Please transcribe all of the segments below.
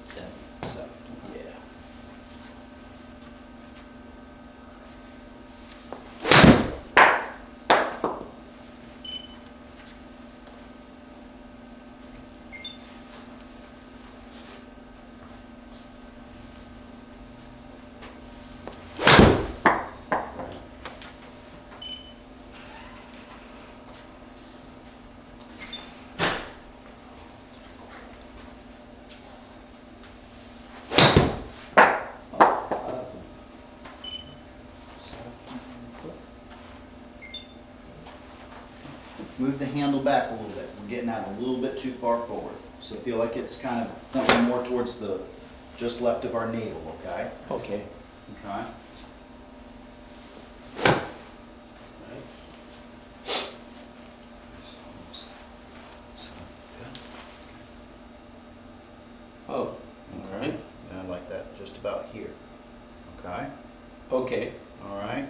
7. 7. Yeah. Awesome. Move the handle back a little bit. We're getting that a little bit too far forward. So feel like it's kind of pointing more towards the just left of our navel, okay? Okay. Okay. Oh, all right. And I like that just about here. Okay. Okay. All right.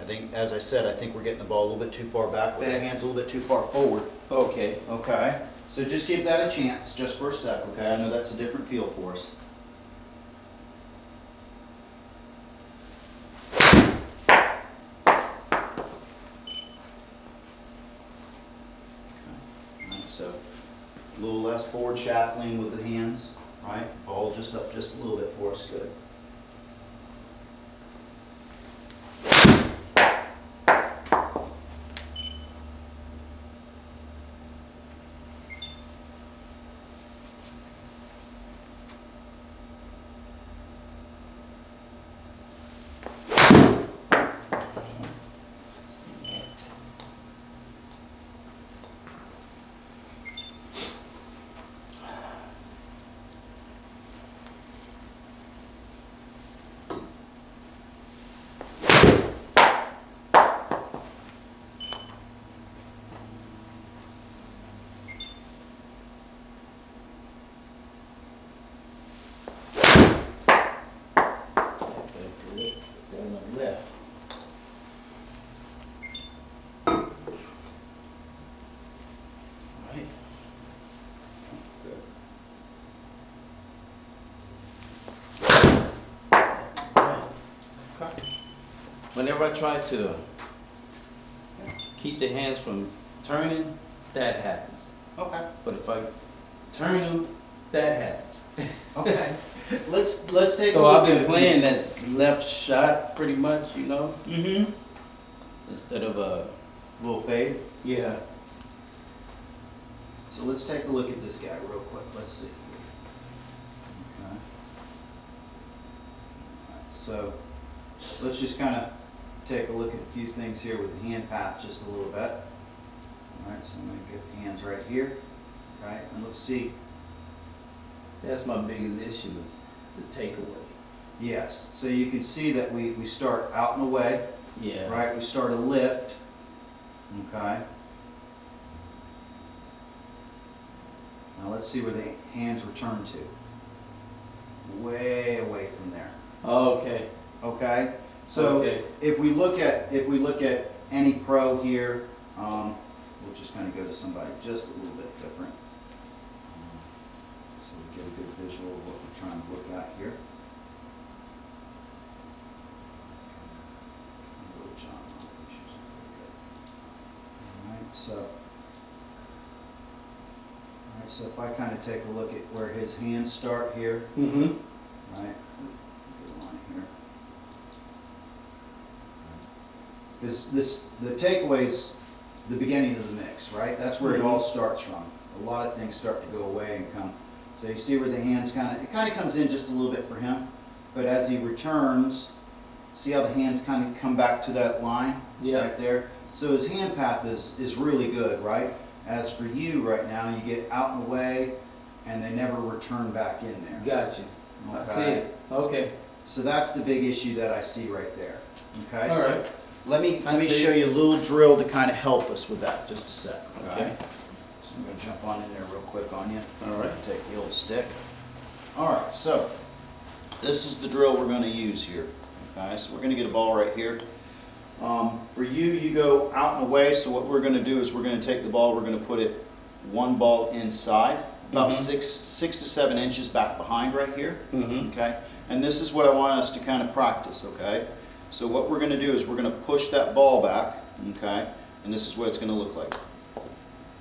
I think, as I said, I think we're getting the ball a little bit too far back with the hands a little bit too far forward. Okay. Okay. So just give that a chance just for a sec, okay? I know that's a different feel for us. So a little less forward shaft lean with the hands, right? Ball just up just a little bit for us, good. Down the left. All right. Good. Okay. Whenever I try to keep the hands from turning, that happens. Okay. But if I turn them, that happens. Okay. Let's take a So look I've been at playing that left shot pretty much, you know, Mm-hmm. instead of a Little fade. yeah. So let's take a look at this guy real quick. Let's see. Okay. Alright, so let's just kind of take a look at a few things here with the hand path just a little bit. All right, so I'm going to get the hands right here. Okay, and let's see. That's my biggest issue is the takeaway. Yes, so you can see that we start out and away, Yeah. right? We start a lift. Okay. Now let's see where the hands return to. Way away from there. Oh, okay. Okay. So Okay. if we look at any pro here, we'll just kind of go to somebody just a little bit different, so we get a good visual of what we're trying to look at here. All right, so if I kind of take a look at where his hands start here, Mm-hmm. right, good line here. Because the takeaway is the beginning of the mix, right? That's where it all starts from. A lot of things start to go away and come. So you see where the hands it kind of comes in just a little bit for him, but as he returns, see how the hands kind of come back to that line Yeah. right there? So his hand path is really good, right? As for you right now, you get out and away, and they never return back in there. Gotcha. I see Okay? it. Okay. So that's the big issue that I see right there. Okay? All So right. let me I see show it. you a little drill to kind of help us with that. Just a sec. Okay. So I'm going to jump on in there real quick on you. All right. Take the old stick. All right. So this is the drill we're going to use here. Okay. So we're going to get a ball right here. For you, you go out and away. So what we're going to do is we're going to take the ball. We're going to put it one ball inside. about Mhm. 6 to 7 inches back behind right here. Mhm. Okay, and this is what I want us to kind of practice. Okay, so what we're going to do is we're going to push that ball back. Okay, and this is what it's going to look like.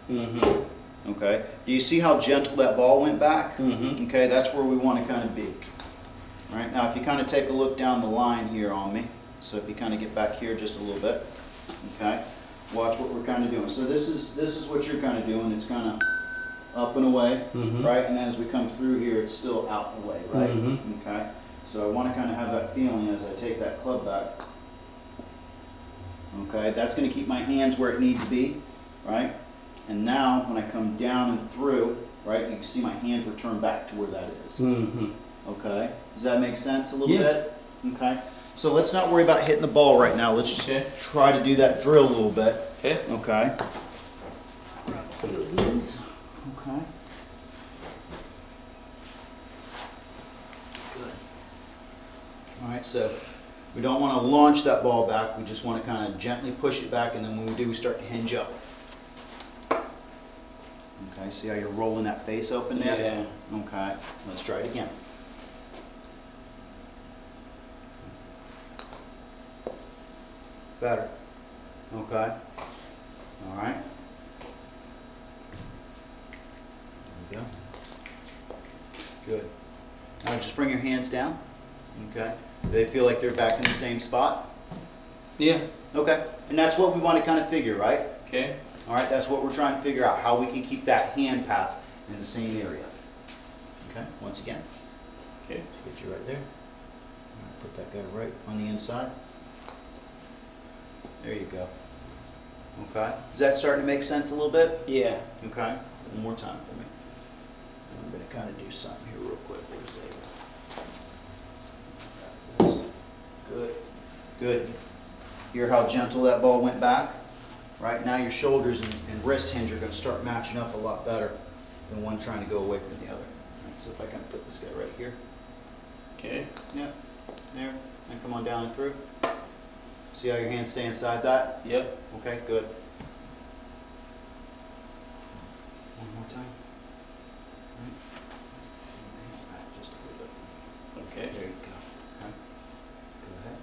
Mhm. Okay, do you see how gentle that ball went back? Mhm. Okay, that's where we want to kind of be. All right, now if you kind of take a look down the line here on me, so if you kind of get back here just a little bit, okay, watch what we're kind of doing. So this is what you're kind of doing. It's kind of up and away, Mhm. right? And then as we come through here, it's still out and away, right? Mhm. Okay, so I want to kind of have that feeling as I take that club back. Okay, that's going to keep my hands where it needs to be, right? And now when I come down and through, right, you can see my hands return back to where that is. Mhm. Okay, does that make sense a little Yeah. bit? Okay, so let's not worry about hitting the ball right now. Let's just Okay. try to do that drill a little bit. Okay. Okay. Feel these. Okay. Good. All right, so we don't want to launch that ball back. We just want to kind of gently push it back, and then when we do, we start to hinge up. Okay, see how you're rolling that face open there? Yeah. Okay, let's try it again. Better. Okay. All right. There we go. Good. Now just bring your hands down. Okay. Do they feel like they're back in the same spot? Yeah. Okay. And that's what we want to kind of figure, right? Okay. All right, that's what we're trying to figure out, how we can keep that hand path in the same area. Okay, once again. Okay. Let's get you right there. All right, put that guy right on the inside. There you go. Okay. Is that starting to make sense a little bit? Yeah. Okay. One more time for me. I'm going to kind of do something here real quick. Where's it? Good. Good. Hear how gentle that ball went back? Right now your shoulders and wrist hinge are going to start matching up a lot better than one trying to go away from the other. Right, so if I kind of put this guy right here. Okay. Yep. There. And come on down and through. See how your hands stay inside that? Yep. Okay, good. One more time. Right. Bring the hands back just a little bit. Okay. There you go. Okay. Go ahead.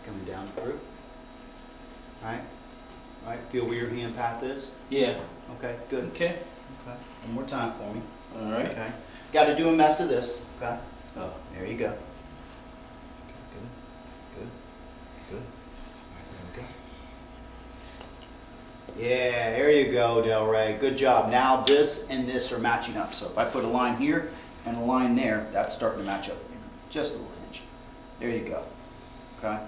Coming down and through. Right? Right? Feel where your hand path is? Yeah. Okay, good. Okay. Okay. One more time for me. All right. Okay. Got to do a mess of this. Okay. Oh. There you go. Good. Good. Good. There we go. Yeah, there you go, Del Rey. Good job. Now this and this are matching up. So if I put a line here and a line there, that's starting to match up. Just a little hinge. There you go. Okay.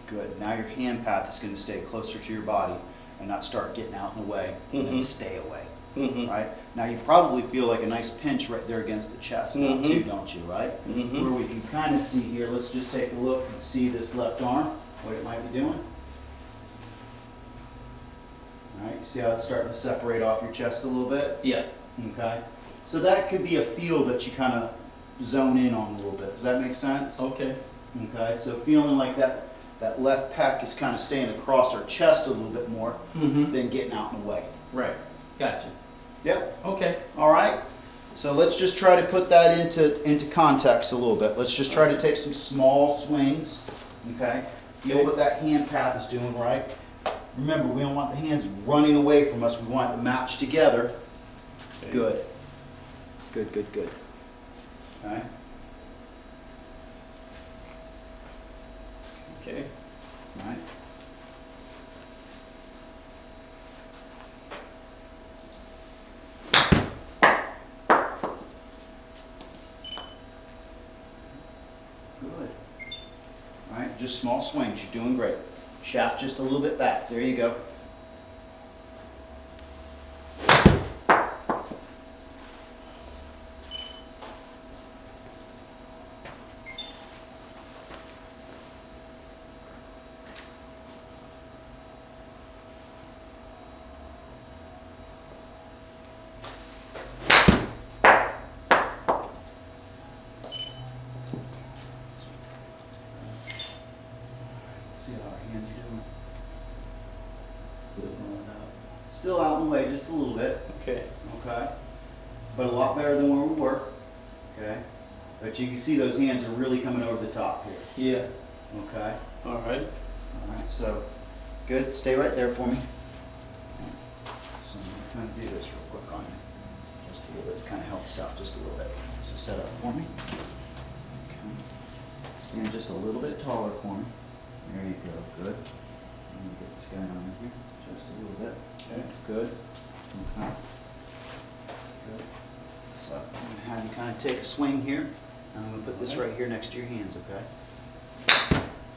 Good. Now your hand path is going to stay closer to your body and not start getting out in the way and then Mhm. stay away. Mhm. Right? Now you probably feel like a nice pinch right there against the chest now Mhm. too, don't you, right? Mhm. Where we can kind of see here, let's just take a look and see this left arm, what it might be doing. All right, see how it's starting to separate off your chest a little bit? Yeah. Okay. So that could be a feel that you kind of zone in on a little bit. Does that make sense? Okay. Okay, so feeling like that left pec is kind of staying across our chest a little bit more Mhm. than getting out in the way. Right. Gotcha. Yep. Okay. All right. So let's just try to put that into context a little bit. Let's just try to take some small swings. Okay. Feel Okay. what that hand path is doing, right? Remember, we don't want the hands running away from us. We want it to match together. Okay. Good. Good, good, good. Okay. Okay. All right. Good. All right, just small swings. You're doing great. Shaft just a little bit back. There you go. See how our hands are doing. Good, rolling up. Still out in the way just a little bit. Okay. Okay. But a lot better than where we were. Okay. But you can see those hands are really coming over the top here. Yeah. Okay. All right. All right. So good. Stay right there for me. So I'm going to kind of do this real quick on you. Just a little bit to kind of help us out just a little bit. So set up for me. Okay. Stand just a little bit taller for me. There you go. Good. Let me get this guy on here. Just a little bit. Okay. Good. Okay. Good. So I'm going to have you kind of take a swing here. And I'm going to put this right here next to your hands, okay?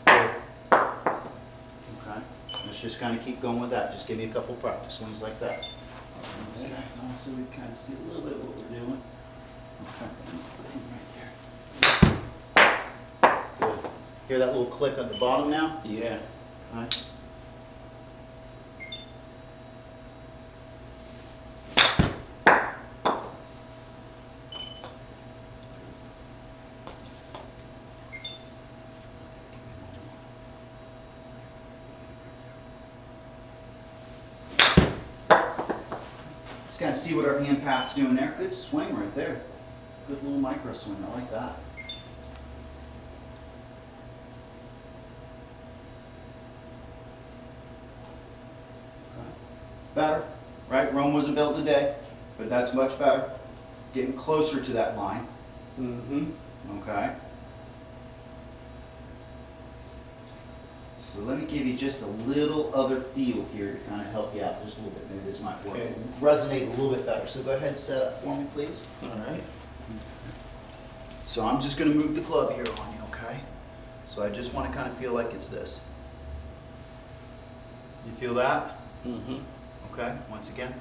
Good. Okay. Let's just kind of keep going with that. Just give me a couple practice swings like that. Okay. So we kind of see a little bit what we're doing. Okay. Put him right there. Good. Hear that little click at the bottom now? Yeah. Okay. Just kind of see what our hand path's doing there. Good swing right there. Good little micro swing. I like that. Okay. Better, right? Rome wasn't built in a day, but that's much better. Getting closer to that line. Mm-hmm. Okay. So let me give you just a little other feel here to kind of help you out just a little bit. Maybe this might work. Okay. Resonate a little bit better. So go ahead and set up for me, please. All right. So I'm just going to move the club here on you, okay? So I just want to kind of feel like it's this. You feel that? Mm-hmm. Okay, once again.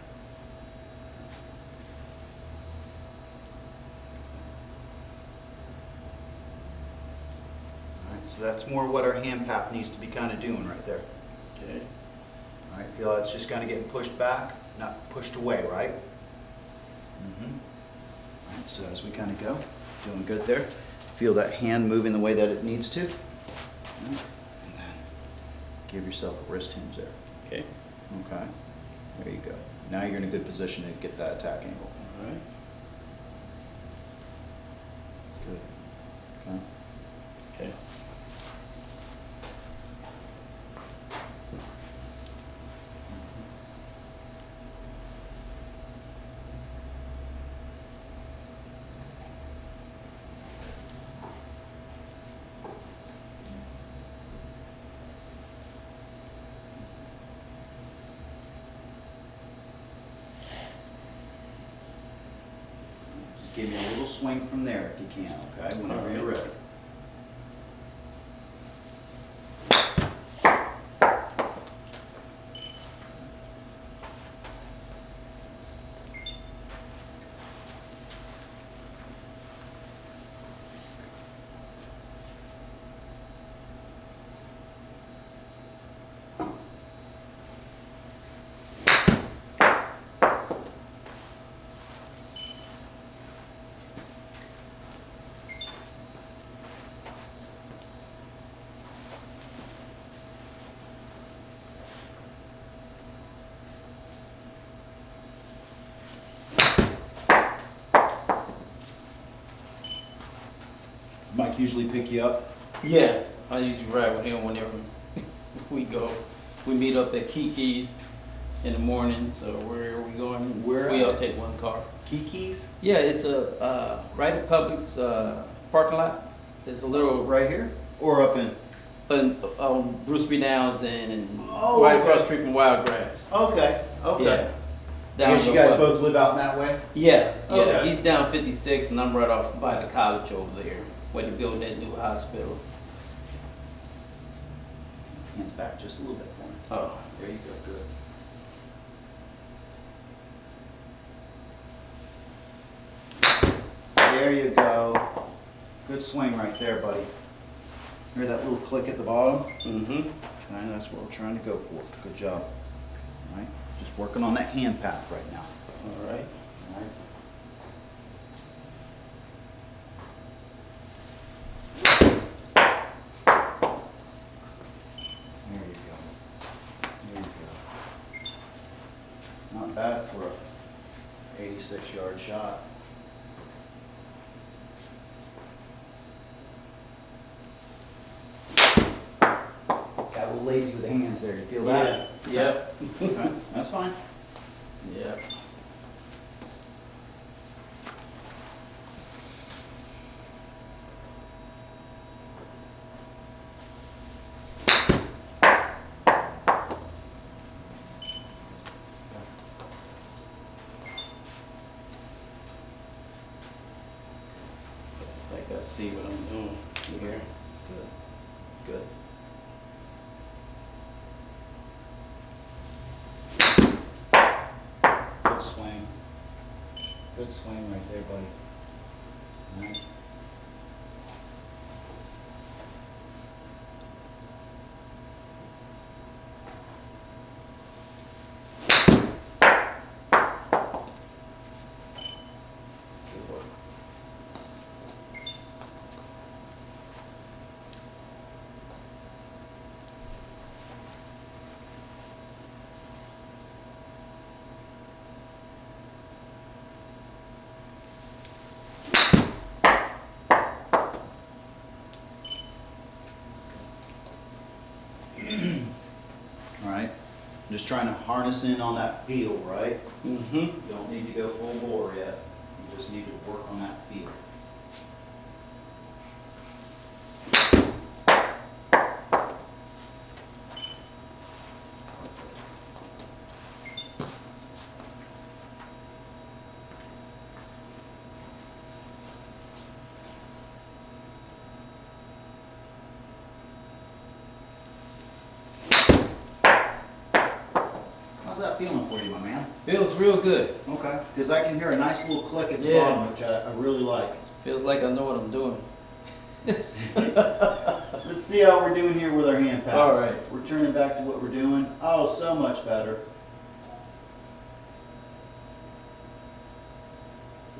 All right, so that's more what our hand path needs to be kind of doing right there. Okay. All right, feel it's just kind of getting pushed back, not pushed away, right? Mm-hmm. All right, so as we kind of go, doing good there. Feel that hand moving the way that it needs to. And then give yourself a wrist hinge there. Okay. Okay. There you go. Now you're in a good position to get that attack angle. All right. Good. Okay. Okay. Just give me a little swing from there if you can, okay? Whenever you're ready. Mike usually pick you up. Yeah. I usually ride with him whenever we go. We meet up at Kiki's in the morning. So where are we going? Where We all at? take one car. Kiki's? Yeah, it's a right at Publix parking lot. There's a little Right here? Or up in? on Bruce B. Downs and Oh, right okay. across the street from Wild Grass. Okay, okay. Yeah. I guess you guys Publix. both live out in that way? Yeah, yeah. Okay. He's down 56 and I'm right off by the college over there where they're building that new hospital. Hands back just a little bit for me. Oh, There you go, good. There you go. Good swing right there, buddy. Hear that little click at the bottom? mm-hmm. Okay, that's what we're trying to go for. Good job. All right, just working on that hand path right now. All right. All right. There you go. There you go. bad for a 86-yard shot. Got a little lazy with the hands there. You feel that? Yeah. Yep. Okay, that's fine. Yep. I think I see what I'm doing here. Good. Good swing. Good swing right there, buddy. All right. Good work. All right. Just trying to harness in on that feel, right? Mm-hmm. You don't need to go full bore yet. You just need to work on that feel. How's that feeling for you, my man? Feels real good. Okay. Because I can hear a nice little click at the Yeah. bottom, which I really like. Feels like I know what I'm doing. Let's see how we're doing here with our hand pattern. All right. We're turning back to what we're doing. Oh, so much better.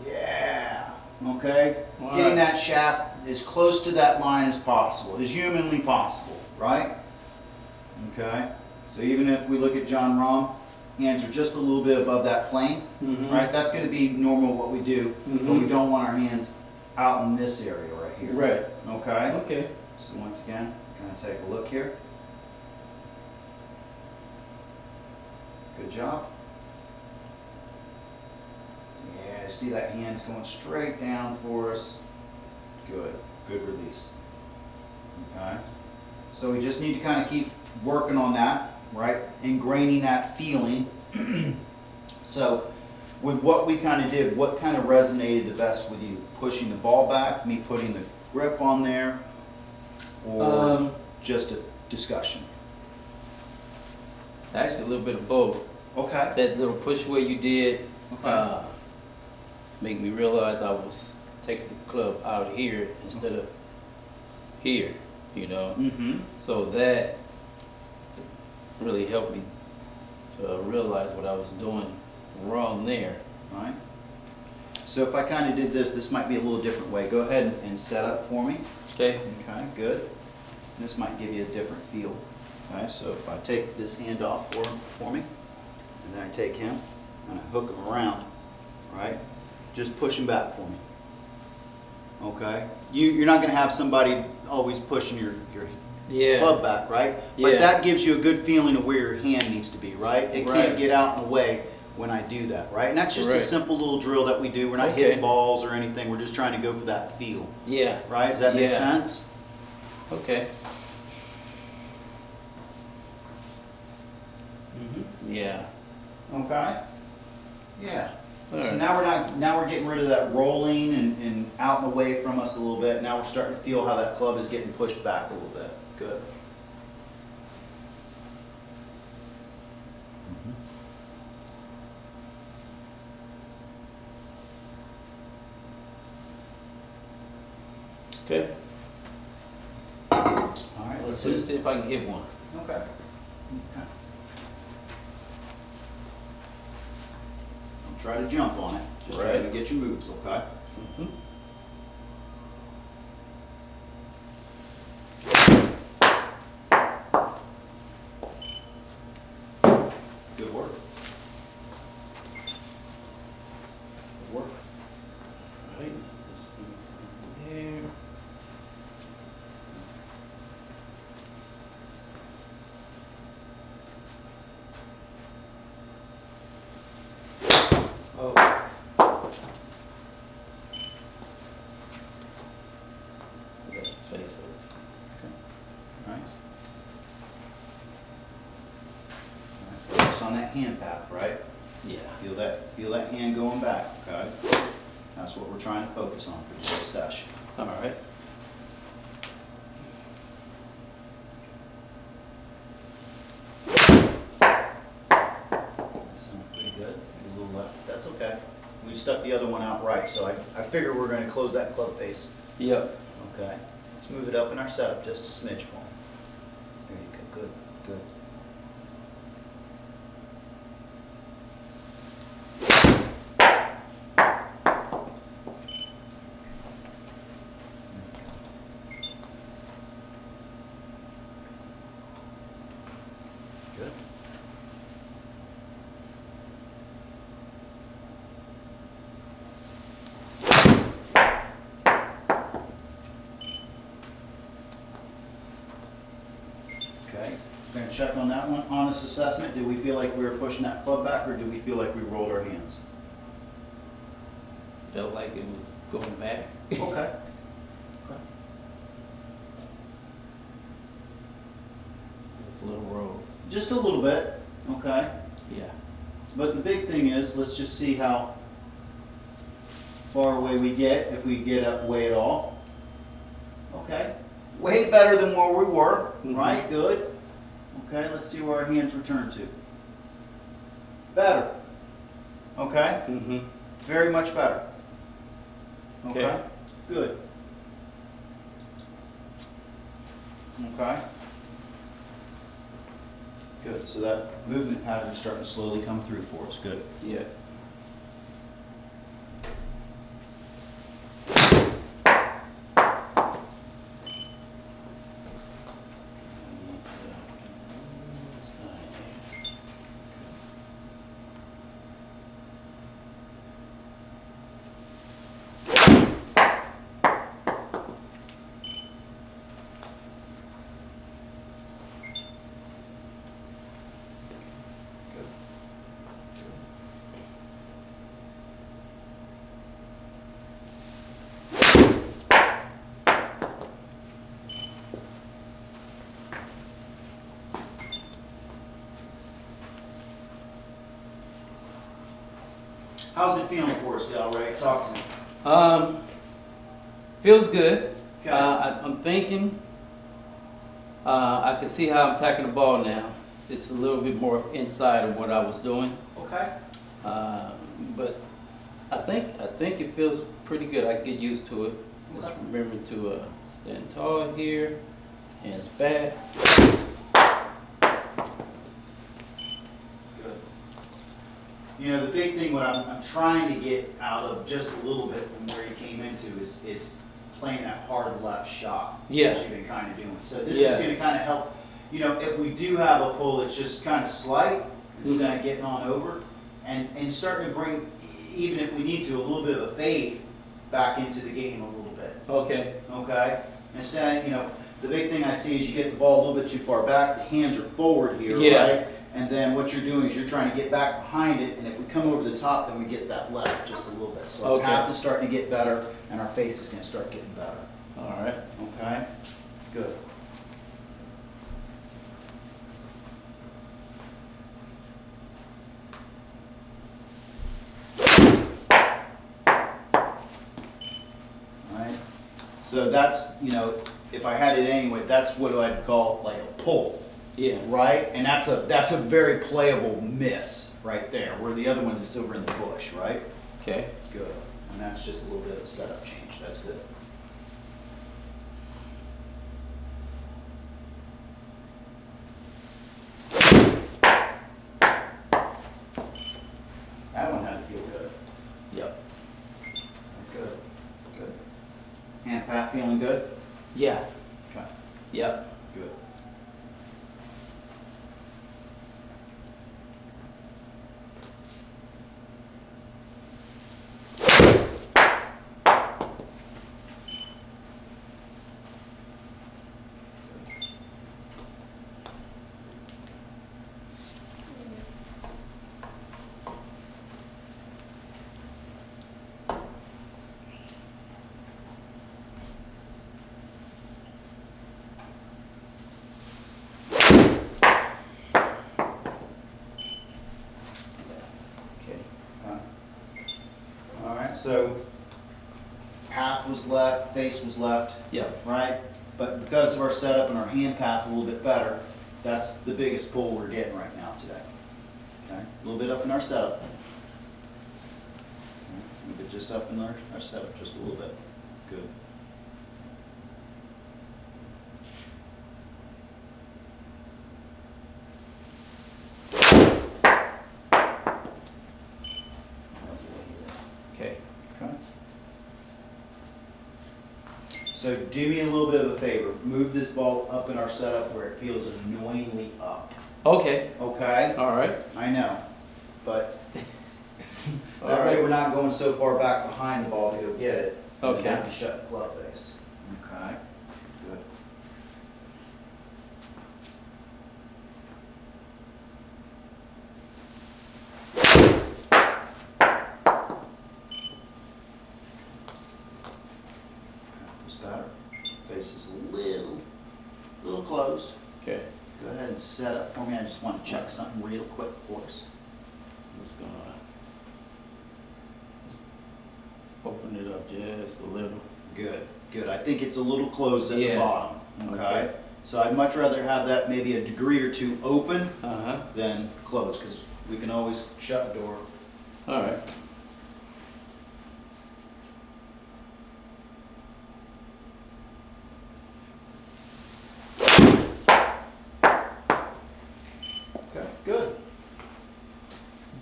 Yeah. Okay. All Getting right. that shaft as close to that line as possible, as humanly possible, right? Okay. So even if we look at John Rahm, hands are just a little bit above that plane, Mhm. right? That's going to be normal what we do, but we Mhm. don't want our hands out in this area right here. Right. Okay. Okay. So once again, going to take a look here. Good job. Yeah, see that hand's going straight down for us. Good. Good release. Okay. So we just need to kind of keep working on that, right? Ingraining that feeling. So with what we kind of did, what kind of resonated the best with you? Pushing the ball back, me putting the grip on there, or just a discussion? Actually, a little bit of both. Okay. That little push where you did Okay. make me realize I was taking the club out here instead of here, you know. Mm-hmm. So that really helped me to realize what I was doing wrong there. All right. So if I kind of did this, this might be a little different way. Go ahead and set up for me. Okay. Okay, good. This might give you a different feel. Okay, so if I take this hand off for me, and then I take him, and I hook him around, right? Just push him back for me. Okay? You're not going to have somebody always pushing your Yeah. club back, right? Yeah. But that gives you a good feeling of where your hand needs to be, right? It Right. can't get out in the way when I do that, right? And that's just a Right. simple little drill that we do. We're not Okay. hitting balls or anything. We're just trying to go for that feel, Yeah. right? Does that make Yeah. sense? Okay. Mm-hmm. Yeah. Okay. Yeah. All So right. now we're getting rid of that rolling and out and away from us a little bit. Now we're starting to feel how that club is getting pushed back a little bit. Good. Okay. All right, let's Let me see if I can hit one. Okay. Okay. Don't try to jump on it. Just try Right. to get your moves, okay? Mhm. Good work. hand path, right? Yeah. Feel that hand going back, okay? That's what we're trying to focus on for today's session. All right. That sounds pretty good. Maybe a little left. That's okay. We stuck the other one out right, so I figure we're going to close that club face. Yep. Okay. Let's move it up in our setup just a smidge for him. There you go. Good. Good. Good. Okay, we're gonna check on that one. Honest assessment, did we feel like we were pushing that club back or did we feel like we rolled our hands? Felt like it was going back. Okay. It's a little roll. Just a little bit, okay? Yeah. But the big thing is, let's just see how far away we get, if we get up way at all. Okay, way better than where we were, right? Good. Okay, let's see where our hands return to. Better. Okay? Mm-hmm. Very much better. Okay? Okay. Good. Okay? Good, so that movement pattern's starting to slowly come through for us. Good. Yeah. How's it feeling for us, Delray? Talk to me. Feels good. Okay. I'm thinking. I can see how I'm attacking the ball now. It's a little bit more inside of what I was doing. Okay. But I think it feels pretty good. I can get used to it. Just Okay. remember to stand tall here, hands back. Good. You know, the big thing what I'm trying to get out of just a little bit from where you came into is playing that hard left shot. Yeah. Which you've been kind of doing. So this Yeah. is going to kind of help. You know, if we do have a pull that's just kind of slight instead of getting on over, and starting to bring, even if we need to, a little bit of a fade back into the game a little bit. Okay. Okay? Instead, you know, the big thing I see is you get the ball a little bit too far back, the hands are forward here, Yeah. right? And then what you're doing is you're trying to get back behind it, and if we come over the top, then we get that left just a little bit. So our Okay. path is starting to get better, and our face is going to start getting better. All right. Okay? Good. Alright, so that's, you know, if I had it anyway, that's what I'd call like a pull, Yeah. right? And that's a very playable miss right there, where the other one is over in the bush, right? Okay. Good. And that's just a little bit of a setup change. That's good. That one had to feel good. Yep. Good. Good. Hand path feeling good? Yeah. Okay. Yep. Good. so path was left, face was left, Yeah. right? But because of our setup and our hand path a little bit better, that's the biggest pull we're getting right now today. Okay, a little bit up in our setup. Okay, a little bit just up in our setup, just a little bit. Good. Okay. Okay. So do me a little bit of a favor. Move this ball up in our setup where it feels annoyingly up. Okay. Okay? All right. I know, but All that way right. we're not going so far back behind the ball to go get it. And Okay. then have to shut the glove face. Okay? Good. That's better. Face is a little closed. Okay. Go ahead and set up for me. I just want to check something real quick for us. Just gonna just open it up just a little. Good, good. I think it's a little closed at the Yeah. bottom. Okay? Okay. So I'd much rather have that maybe a degree or two open Uh-huh. than closed, because we can always shut the door. All right. Okay, good.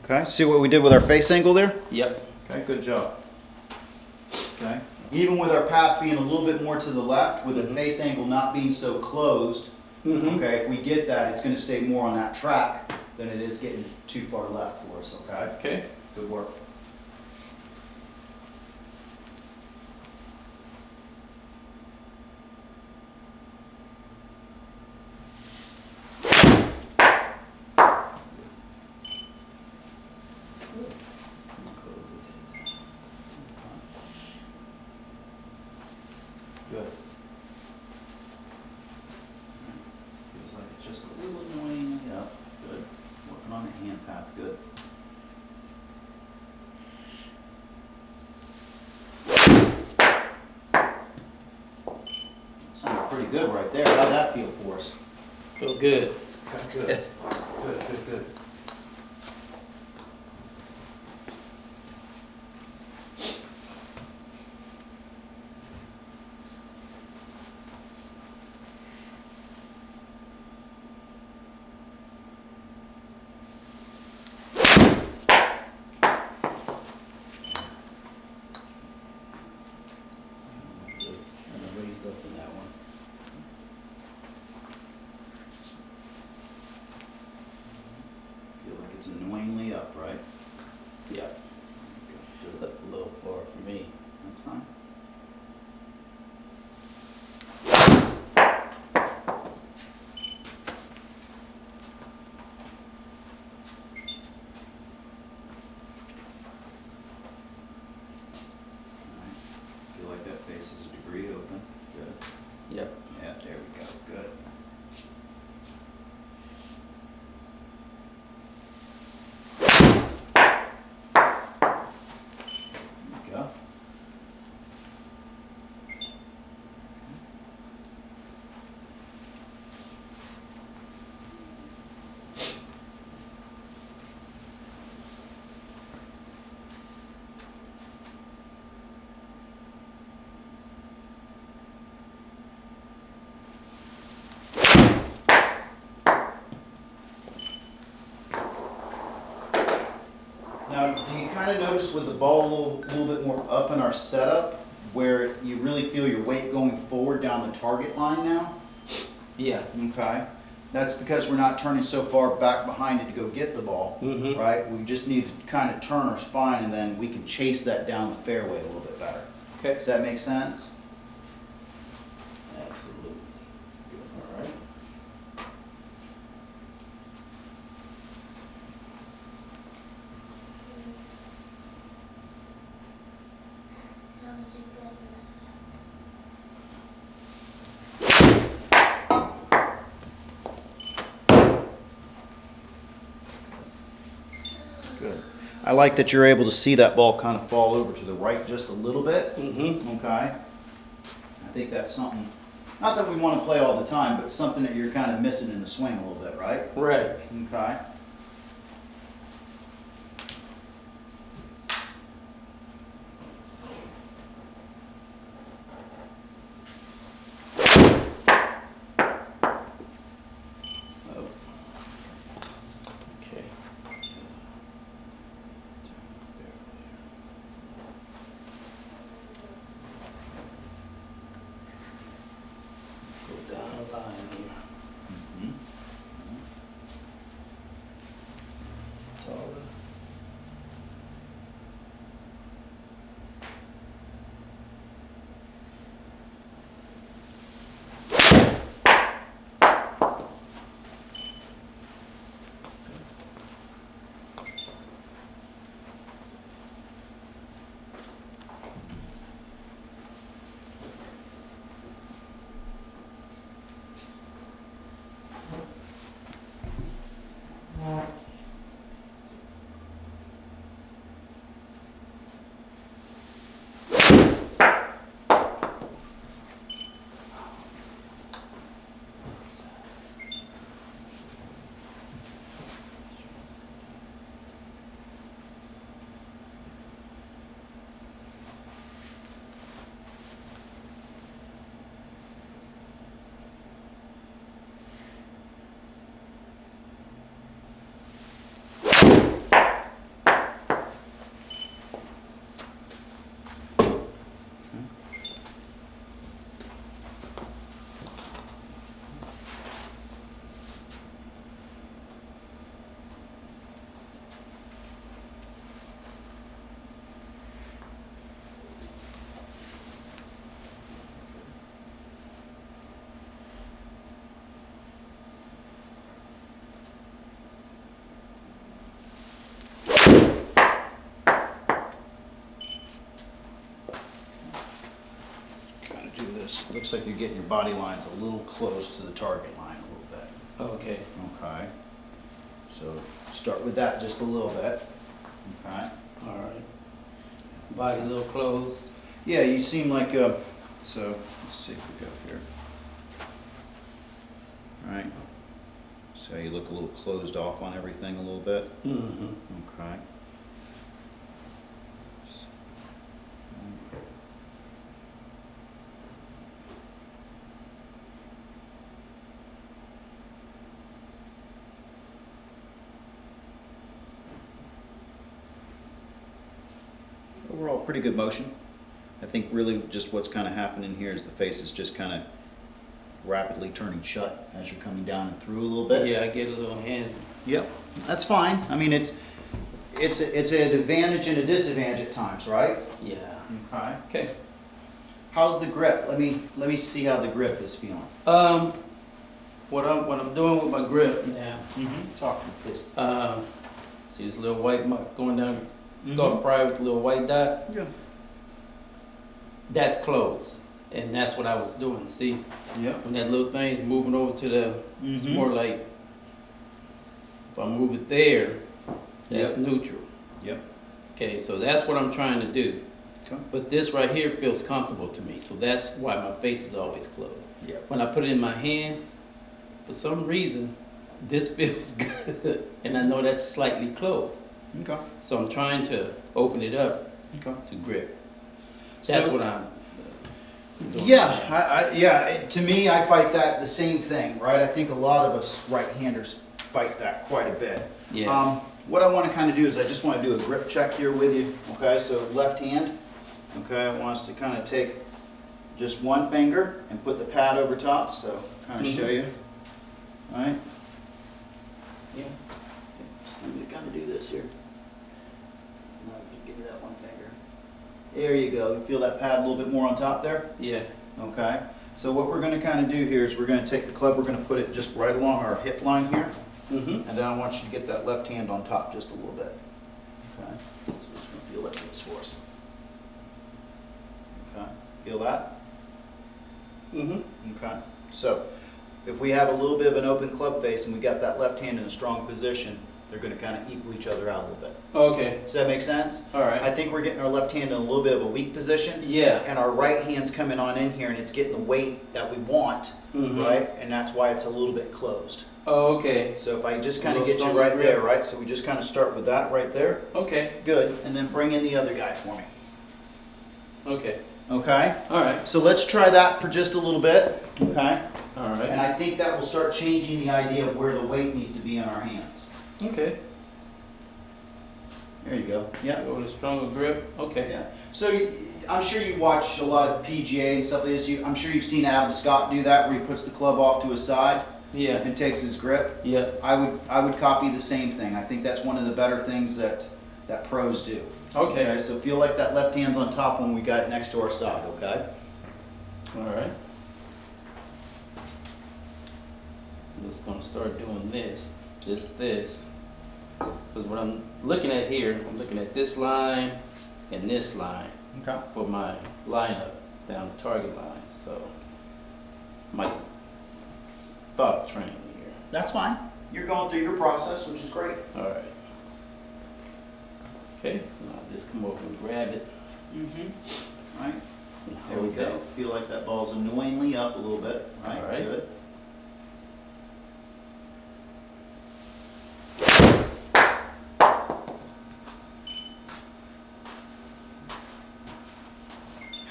Okay, see what we did with our face angle there? Yep. Okay, good job. Okay, even with our path being a little bit more to the left, with the Mhm. face angle not being so closed, Mm-hmm. okay, if we get that, it's gonna stay more on that track than it is getting too far left for us, okay? Okay. Good work. Close it. Good. Feels like it's just a little annoying. Yeah, good. Working on the hand path, good. Sounded pretty good right there. How'd that feel for us? Feel good. Okay, good. Good, good, good. And I raised up in that one. Feel like it's annoyingly up, right? Yeah. Good, It's good. up a little far for me. That's fine. Alright. Feel like that face is a degree open. Good. Yep. Yeah, there we go. Good. There we go. Now, do you kind of notice with the ball little bit more up in our setup, where you really feel your weight going forward down the target line now? Yeah. Okay. That's because we're not turning so far back behind it to go get the ball, Mhm. right? We just need to kind of turn our spine, and then we can chase that down the fairway a little bit better. Okay. Does that make sense? Absolutely. All right. Good. I like that you're able to see that ball kind of fall over to the right just a little bit. Mm-hmm. Okay. I think that's something, not that we want to play all the time, but something that you're kind of missing in the swing a little bit, right? Right. Okay. Oh. Okay. Let's go down the line here. Mhm. Taller. Kind of do this. Looks like you're getting your body lines a little close to the target line a little bit. Okay. Okay. So start with that just a little bit. Okay. All right. Body a little closed. Yeah, you seem like so let's see if we go here. All right. So you look a little closed off on everything a little bit. Mm-hmm. Okay. Overall, pretty good motion. I think really just what's kind of happening here is the face is just kind of rapidly turning shut as you're coming down and through a little bit. Yeah, I get a little handsy. Yep, that's fine. I mean, it's an advantage and a disadvantage at times, right? Yeah. Okay. Okay. How's the grip? Let me see how the grip is feeling. What I'm doing with my grip now. Talk to me, please. See this little white mark going down Mhm. golf pride with the little white dot? Yeah. That's closed. And that's what I was doing. See, Yep. when that little thing's moving over to the, it's Mhm. more like, if I move it there, that's Yep. neutral. Yep. Okay, so that's what I'm trying to do. Okay. But this right here feels comfortable to me, so that's why my face is always closed. Yep. When I put it in my hand, for some reason, this feels good. And I know that's slightly closed. Okay. So I'm trying to open it up Okay. to grip. That's So- what I'm doing. Yeah, to me, I fight that the same thing, right? I think a lot of us right-handers fight that quite a bit. Yeah. What I want to kind of do is I just want to do a grip check here with you. Okay, so left hand. Okay, I want us to kind of take just one finger and put the pad over top. So kind of show you. All right. Yeah. Just let me kind of do this here. Now just give me that one finger. There you go. You feel that pad a little bit more on top there? Yeah. Okay, so what we're going to kind of do here is we're going to take the club, we're going to put it just right along our hip line here, Mm-hmm. and then I want you to get that left hand on top just a little bit. Okay, so just going to feel that this for us. Okay, feel that? Mm-hmm. Okay, so if we have a little bit of an open club face and we got that left hand in a strong position, They're gonna kind of equal each other out a little bit. Okay, Does that make sense? all I right. think we're getting our left hand in a little bit of a weak position. Yeah. And our right hand's coming on in here and it's getting the weight that we want, Mhm. right? And that's why it's a little bit closed. Oh, okay. So if I just A kind of little get you stronger right grip. there, right? So we just kind of start with that right there. Okay, Good. And then bring in the other guy for me. okay. Okay? All right, So let's try that for just a little bit. Okay? all And right. I think that will start changing the idea of where the weight needs to be in our hands. Okay. There you go. Yeah. Go with a stronger grip. Okay. Yeah. So I'm sure you watch a lot of PGA and stuff like this. I'm sure you've seen Adam Scott do that, where he puts the club off to his side Yeah. and takes his grip. Yeah. I would copy the same thing. I think that's one of the better things that pros do. Okay. So feel like that left hand's on top when we got it next to our side. Okay. All right. I'm just gonna start doing this. Because what I'm looking at here, I'm looking at this line and this line Okay. for my lineup down the target line. So might stop training here. That's fine. You're going through your process, which is great. All right. Okay. Now I'll just come over and grab it. Mm-hmm. Right. And There we hold go. that. Feel like that ball's annoyingly up a little bit. Right. All right. Good.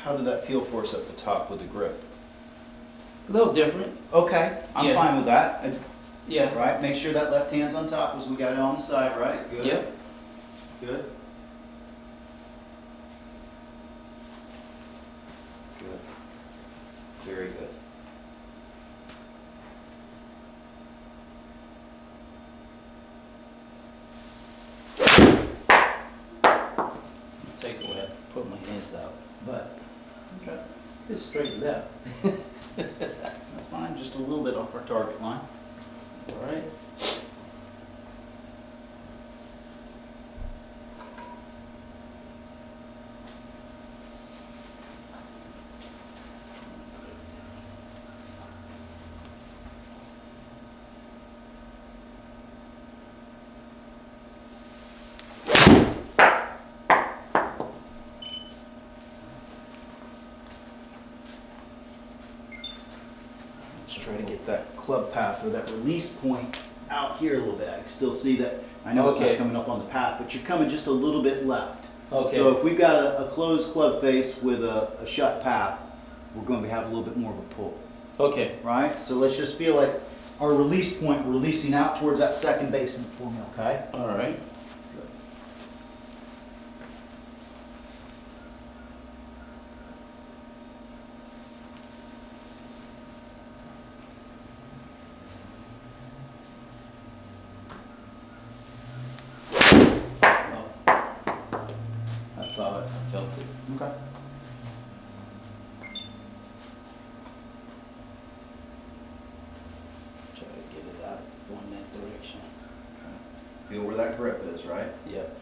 How did that feel for us at the top with the grip? A little different. Okay, I'm Yeah. fine with that. Yeah. Right, make sure that left hand's on top as we got it on the side, right? Good. Yep. Good. Good. Very good. Take away. Put my hands out. But Okay. it's straight left. That's fine, just a little bit off our target line. All right. Let's try to get that club path or that release point out here a little bit. I can still see that. I know it's not Okay. coming up on the path, but you're coming just a little bit left. Okay. So if we've got a closed club face with a shut path, we're going to have a little bit more of a pull, Okay. right? So let's just feel like our release point, we're releasing out towards that second baseman for me, okay? All right. Good. Oh. I saw it. I felt it. Okay. Try to get it out going that direction. Feel where that grip is, right? Yep.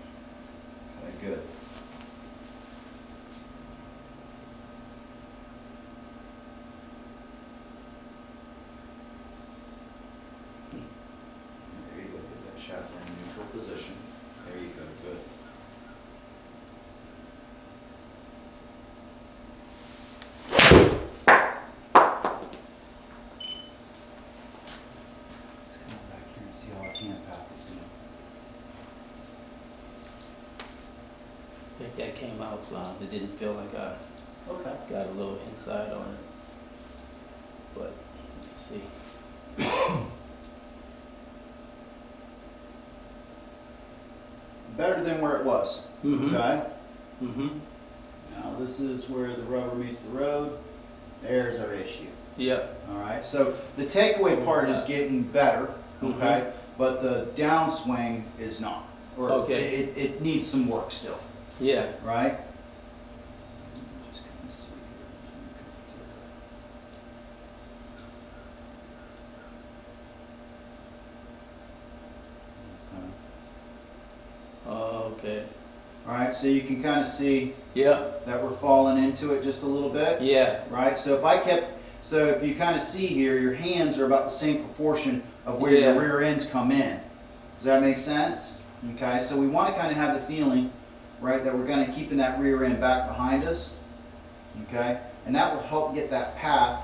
Okay, good. There you go, get that shaft in neutral position. There you go, good. Let's come back here and see how our hand path is doing. I think that came out some. It didn't feel like I Okay. got a little inside on it. But let's see. Better than where it was. Mm-hmm. Okay. Mm-hmm. Now this is where the rubber meets the road. There's our issue. Yep. All right. So the takeaway part is getting better. Mhm. Okay. But the downswing is not. Or Okay. it needs some work still. Yeah. Right. Just kinda see here. Okay. All right. So you can kind of see Yep. that we're falling into it just a little bit. Yeah. Right? So if you kind of see here, your hands are about the same proportion of where Yeah. your rear ends come in. Does that make sense? Okay, so we want to kind of have the feeling, right, that we're going to keep that rear end back behind us. Okay, and that will help get that path,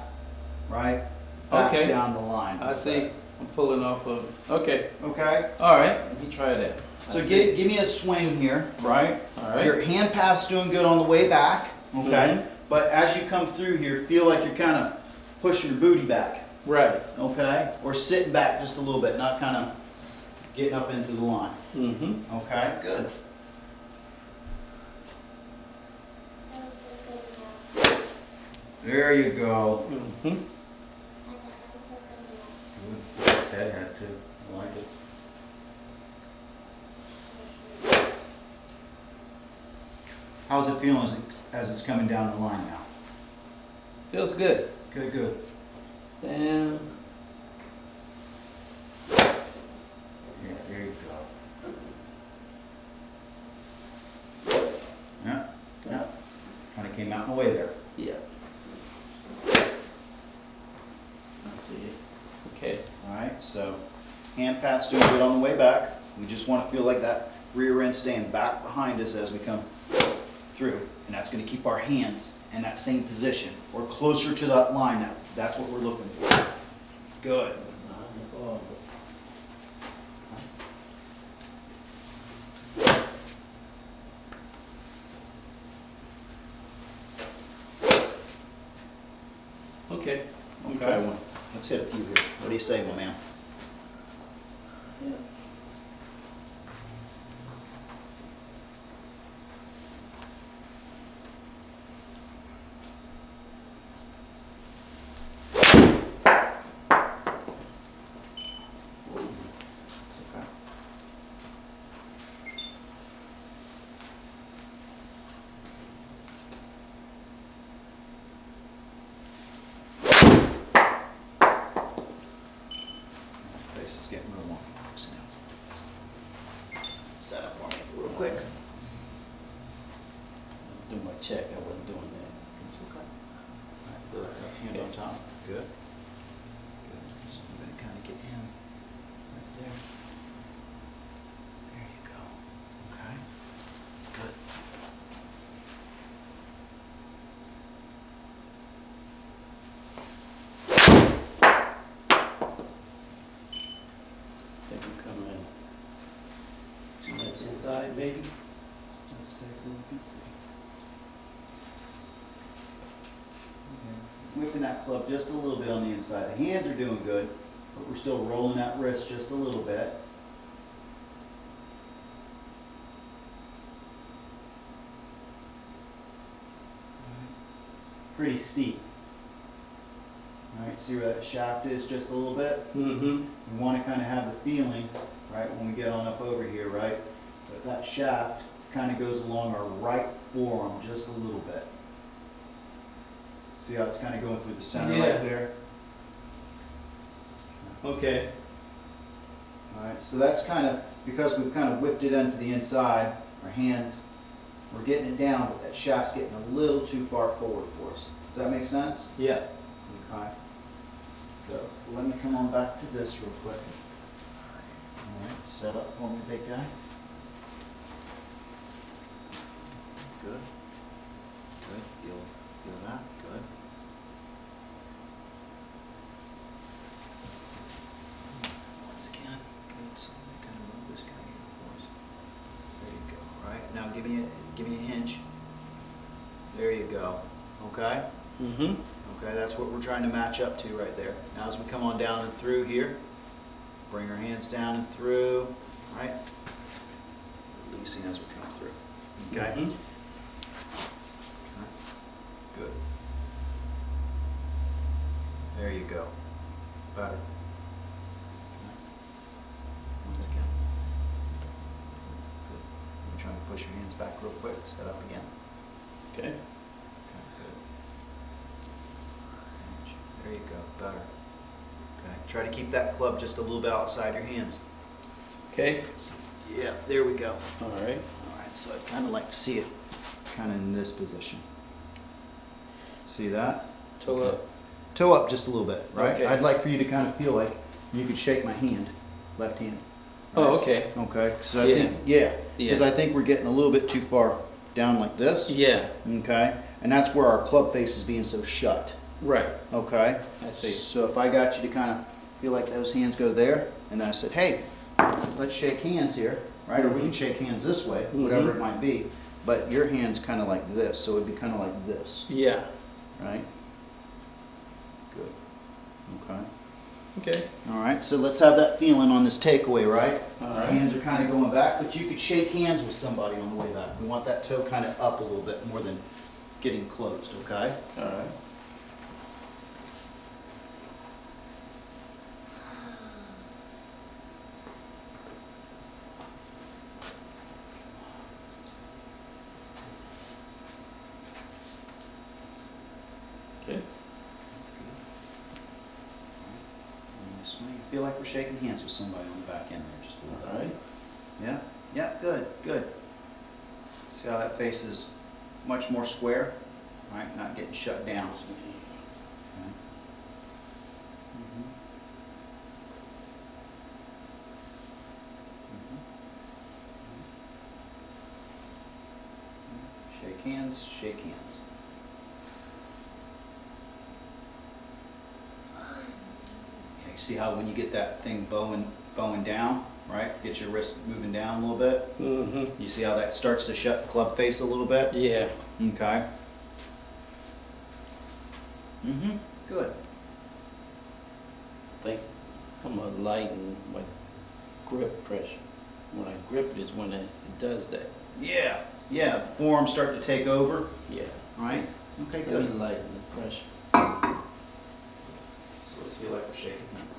right, back Okay. down the line. I see. I'm pulling off of it. Okay. Okay, All right. Let me try that. I so see. give me a swing here, right? All right. Your hand path's doing good on the way back, okay? Mhm. But as you come through here, feel like you're kind of pushing your booty back, Right. okay? Or sitting back just a little bit, not kind of getting up into the line. Mm-hmm. Okay, good. There you go. Mm-hmm. Good. That had too. I like it. How's it feeling as it's coming down the line now? Feels good. Good, good. Damn. Yeah, there you go. Yeah, yeah. Kind of came out in the way there. Yeah. I see it. Okay. All right, so hand path's doing good on the way back. We just want to feel like that rear end staying back behind us as we come through. And that's going to keep our hands in that same position or closer to that line. That's what we're looking for. Good. Okay. Let me Okay. try one. Let's hit a few here. What do you say, my man? Yeah. It's okay. Face is getting real long. Set up for me real quick. Do my check. I wasn't doing that. It's okay. All right, good. Hand on top. Good. Good. So I'm going to kind of get him right there. There you go. Okay. Good. I think I'm coming too much inside, maybe. Let's take a look and see. Okay. Whipping that club just a little bit on the inside. The hands are doing good, but we're still rolling that wrist just a little bit. Pretty steep. All right, see where that shaft is just a little bit? Mm-hmm. We want to kind of have the feeling, right, when we get on up over here, right, that shaft kind of goes along our right forearm just a little bit. See how it's kind of going through the center Yeah. right there? Okay. All right, so that's kind of, because we've kind of whipped it into the inside, our hand, we're getting it down, but that shaft's getting a little too far forward for us. Does that make sense? Yeah. Okay. So let me come on back to this real quick. All right, set up for me, big guy. Good. Good. Feel that. Good. Once again, good. So let me kind of move this guy here for us. There you go. All right. Now give me a hinge. There you go. Okay. Mm-hmm. Okay, that's what we're trying to match up to right there. Now as we come on down and through here, bring our hands down and through, right? Releasing as we come through. Okay? Mhm. Okay. Good. There you go. Better. Okay. Once again. Good. I'm trying to push your hands back real quick. Set up again. Okay. Okay, good. There you go, better. Okay, try to keep that club just a little bit outside your hands. Okay. Yeah, there we go. All right. All right, so I'd kind of like to see it kind of in this position. See that? Toe Okay. up. Toe up just a little bit, right? Okay. I'd like for you to kind of feel like you could shake my hand, left hand. Oh, okay. Okay, so I Yeah. think, yeah, because Yeah. I think we're getting a little bit too far down like this. Yeah, Okay, and that's where our club face is being so shut. right. Okay, I see. so if I got you to kind of feel like those hands go there, and then I said, hey, let's shake hands here, right? Or we can shake hands this way, whatever it might be. But your hand's kind of like this, so it'd be kind of like this, Yeah. right? Good. Okay. Okay. All right, so let's have that feeling on this takeaway, right? All right. Hands are kind of going back, but you could shake hands with somebody on the way back. We want that toe kind of up a little bit more than getting closed, okay? All right. Okay. Swing. Feel like we're shaking hands with somebody on the back end there, just a little All bit. right. Yeah, yeah, good, good. See how that face is much more square, right? Not getting shut down. Okay. Mhm. Mhm. Shake hands, shake hands. Yeah, you see how when you get that thing bowing down, right? Get your wrist moving down a little bit. Mm-hmm. You see how that starts to shut the club face a little bit? Yeah. Okay. Mm-hmm. Good. I think I'm gonna lighten my grip pressure. When I grip it is when it does that. Yeah. Yeah. The forearms start to take over. Yeah. Right? Okay, Let me good. lighten the pressure. So let's feel like we're shaking hands.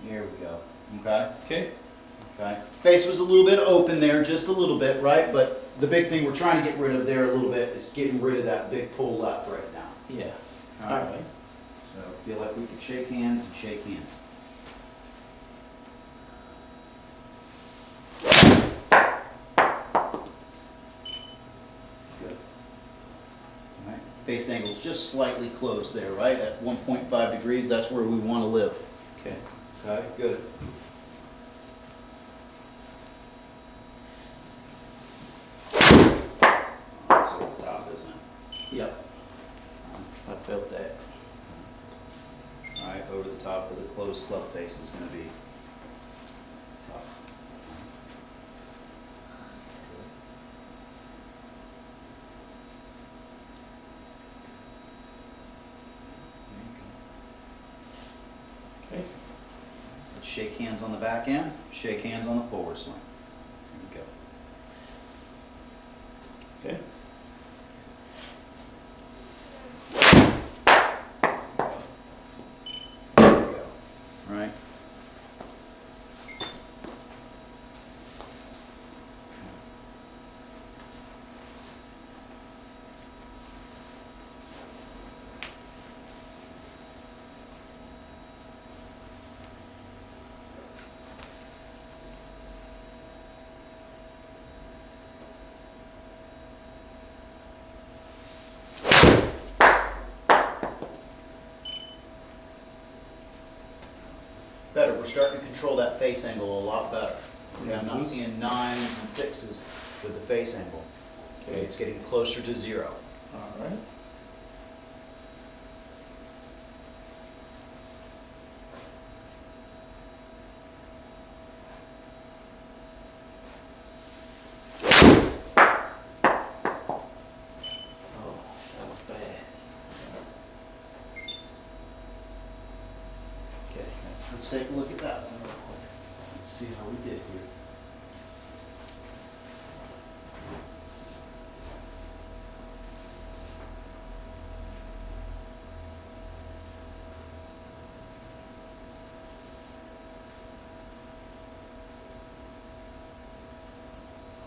Here we go. Okay? Okay. Okay. Face was a little bit open there, just a little bit, right? But the big thing we're trying to get rid of there a little bit is getting rid of that big pull left right now. Yeah. All right. So feel like we can shake hands and shake hands. Good. All right. Face angle's just slightly closed there, right? At 1.5 degrees, that's where we want to live. Okay. Okay, good. That's over the top, isn't it? Yep. I felt that. All right, over the top of the closed club face is going to be top. There you go. Okay. Let's shake hands on the back end, shake hands on the forward swing. There we go. Okay. There we go. All right. Better. We're starting to control that face angle a lot better. Okay, I'm not seeing 9s and 6s with the face angle. Okay, it's getting closer to 0. All right. Oh, that was bad. Okay. Let's take a look at that one real quick. Let's see how we did here.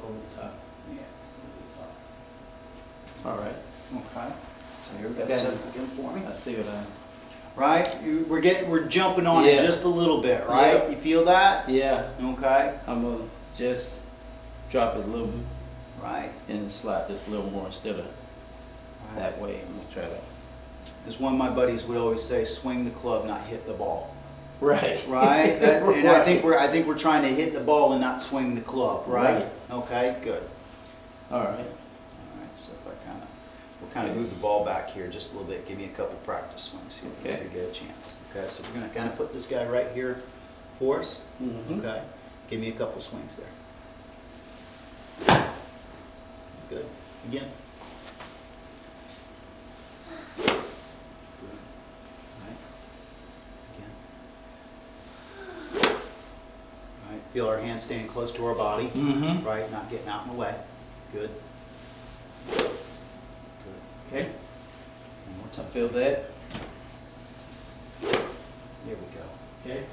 Over the top. Yeah, over All right. the top. Okay. So here we go. Okay. Set it again for me. I see what I. Right? We're jumping on it Yeah. just a little bit, right? Yeah. You feel that? Yeah. Okay. I'm gonna just drop it a little bit Right. and slide just a little more instead of Right. that way. I'm gonna try to as one of my buddies would always say, swing the club, not hit the ball. Right. Right? And I Right. think we're trying to hit the ball and not swing the club, right? Right. Okay, good. All right. All right, so if we'll kind of move the ball back here just a little bit. Give me a couple practice swings here. Okay. To get a chance. Okay, so we're going to kind of put this guy right here for us. Mm-hmm. Okay, give me a couple swings there. Good. Again. Good. Right. Again. All right. Feel our hands staying close to our body. Mm-hmm. Right. Not getting out in the way. Good. Good. Okay. One more I time. feel that. There we go. Okay.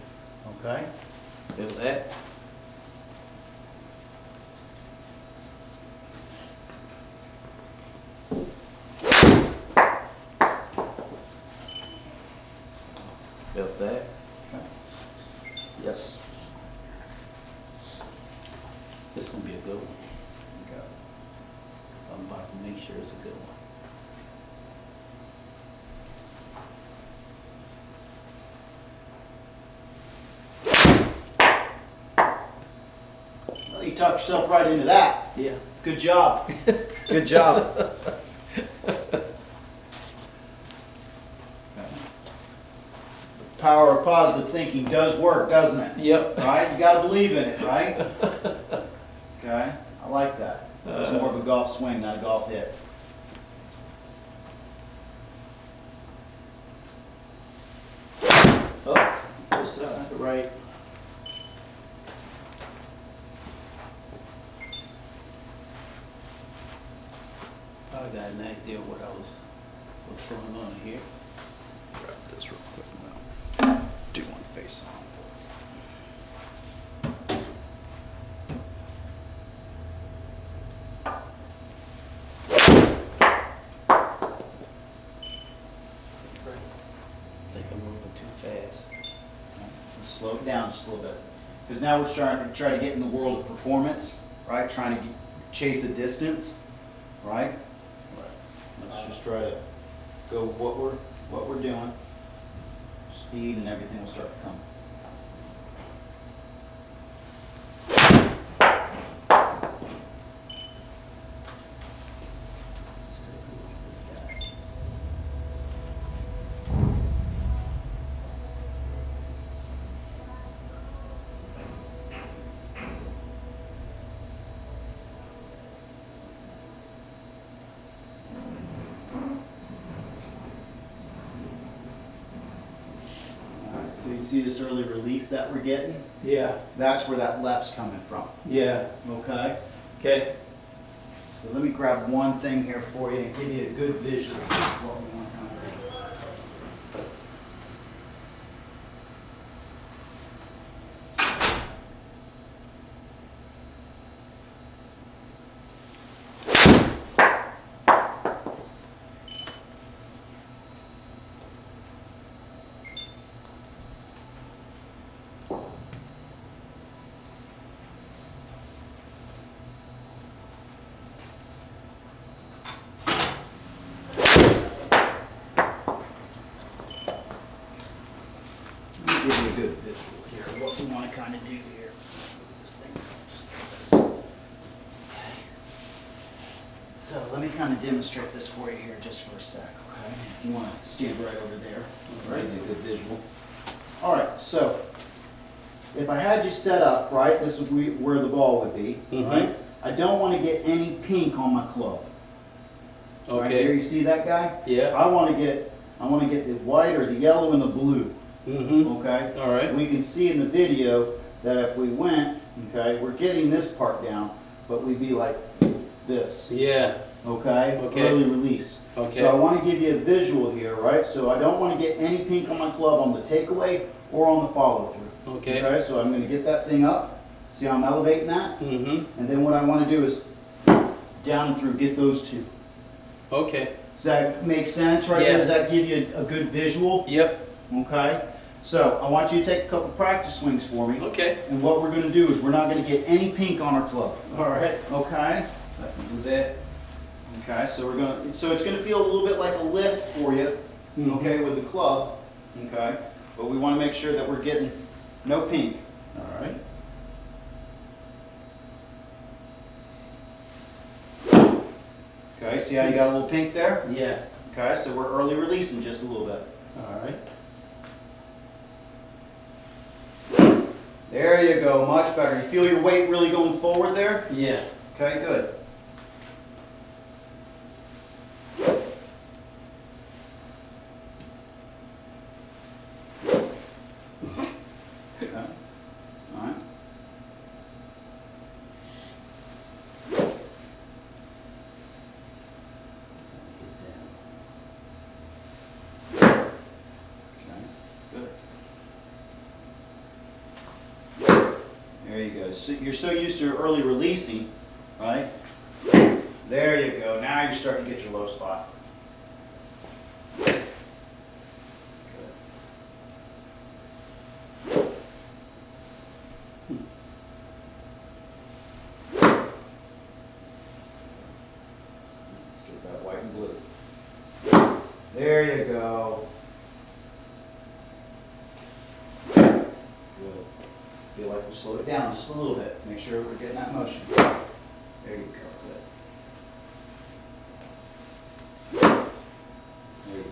Okay. Feel that. Felt that. Okay. Yes. This gonna be a good one. Go. I'm about to make sure it's a good one. Well, you talked yourself right into that. Yeah. Good job. Good job. The power of positive thinking does work, doesn't it? Yep. Right? You got to believe in it, right? Okay. I like that. It's more of a golf swing, not a golf hit. Oh, just to the right. I got an idea what's going on here. Grab this real quick and I'll do one face on. I think I'm moving too fast. Slow it down just a little bit. Because now we're trying to get in the world of performance, right? Trying to chase a distance, right? Let's just try to go with what we're doing. Speed and everything will start to come. Let's take a look at this guy. Alright, so you see this early release that we're getting? Yeah. That's where that left's coming from. Yeah. Okay? Okay. So let me grab one thing here for you and give you a good visual of what we want to kind of do. Let me give you a good visual here of what we want to kind of do here. This thing, just like this. Okay. So let me kind of demonstrate this for you here just for a sec, okay? If you want to stand right over there, All right. give you a good visual. All right, so if I had you set up, right, this is where the ball would be, Mhm. right? I don't want to get any pink on my club. Right here, Okay. you see that guy? Yeah. I want to get the white or the yellow and the blue. Mm-hmm. Okay? All right. We can see in the video that if we went, okay, we're getting this part down, but we'd be like this, Yeah. okay? Okay. Early release. Okay. So I want to give you a visual here, right? So I don't want to get any pink on my club on the takeaway or on the follow through. Okay. So I'm going to get that thing up. See how I'm elevating that? Mm-hmm. And then what I want to do is down and through, get those two. Okay. Does that make sense right Yeah. there? Does that give you a good visual? Yep. Okay? So I want you to take a couple practice swings for me. Okay. And what we're going to do is we're not going to get any pink on our club. All right. Okay? I can do that. Okay, so it's going to feel a little bit like a lift for you. okay, with the club, okay? But we want to make sure that we're getting no pink. All right. Okay, see how you got a little pink there? Yeah. Okay, so we're early releasing just a little bit. All right. There you go, much better. You feel your weight really going forward there? Yeah. Okay, good. Okay. All right. Okay, good. There you go. So you're so used to early releasing, right? There you go. Now you're starting to get your low spot. Good. Let's get that white and blue. There you go. Good. Feel like we'll slow it down just a little bit to make sure we're getting that motion. There you go. Good. There you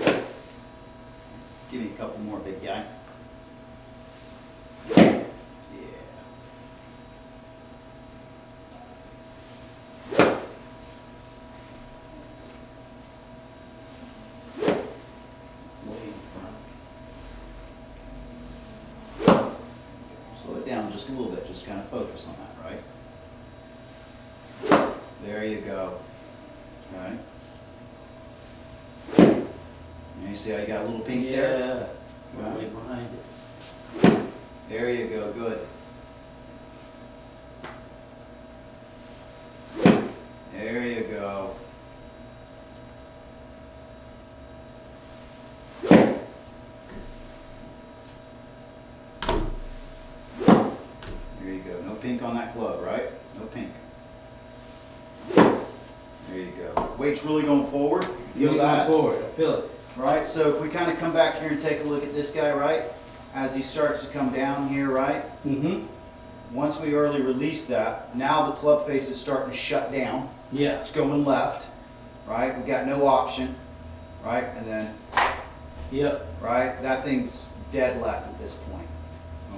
go. Give me a couple more, big guy. Yeah. Slow it down just a little bit, just kind of focus on that, right? There you go. Okay. And you see how you got a little pink there? Yeah. Okay. Way behind it. There you go, good. There you go. There you go. No pink on that club, right? No pink. There you go. Weight's really going forward. Feel Really that? going forward. I feel it. Right? So if we kind of come back here and take a look at this guy, right? As he starts to come down here, right? Mm-hmm. Once we early release that, now the club face is starting to shut down. Yeah. It's going left, right? We got no option, right? And then, Yep. right? That thing's dead left at this point,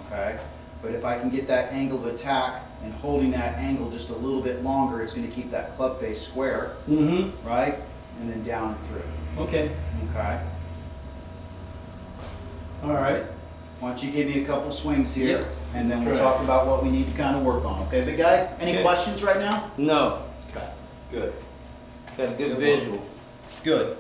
okay? But if I can get that angle of attack and holding that angle just a little bit longer, it's going to keep that club face square, Mm-hmm. right? And then down and through, Okay. okay? All right. Why don't you give me a couple swings here, Yep. and then we'll Correct. talk about what we need to kind of work on, okay, big guy? Any Okay. questions right now? No. Okay, good. Got a good Good visual. Good.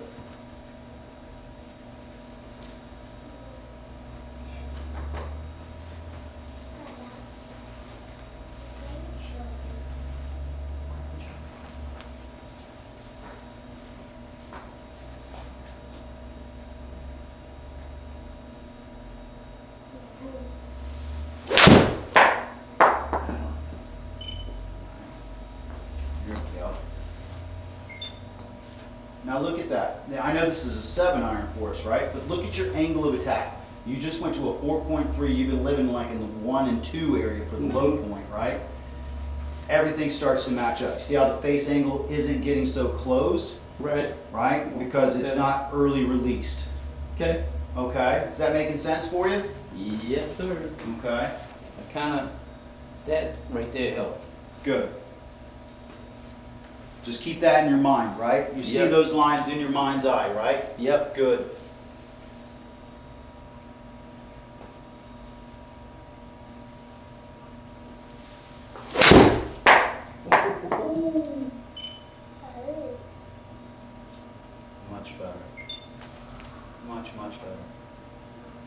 Here we go. Now look at that. Now, I know this is a 7-iron for us, right? But look at your angle of attack. You just went to a 4.3. You've been living like in the 1 and 2 area for the low point, right? Everything starts to match up. See how the face angle isn't getting so closed, Right. right? Because it's Okay. not early released. Okay. Okay? Is that making sense for you? Yes, sir. Okay. I kind of, that right there helped. Good. Just keep that in your mind, right? You see Yep. those lines in your mind's eye, right? Yep. Good. Much better. Much, much better.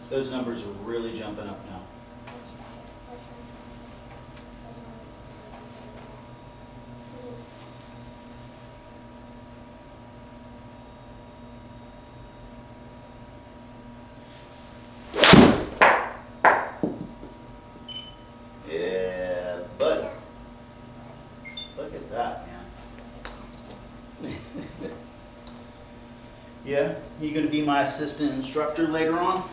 Those numbers are really jumping up now. Yeah, buddy. Look at that, man. You gonna be my assistant instructor later on?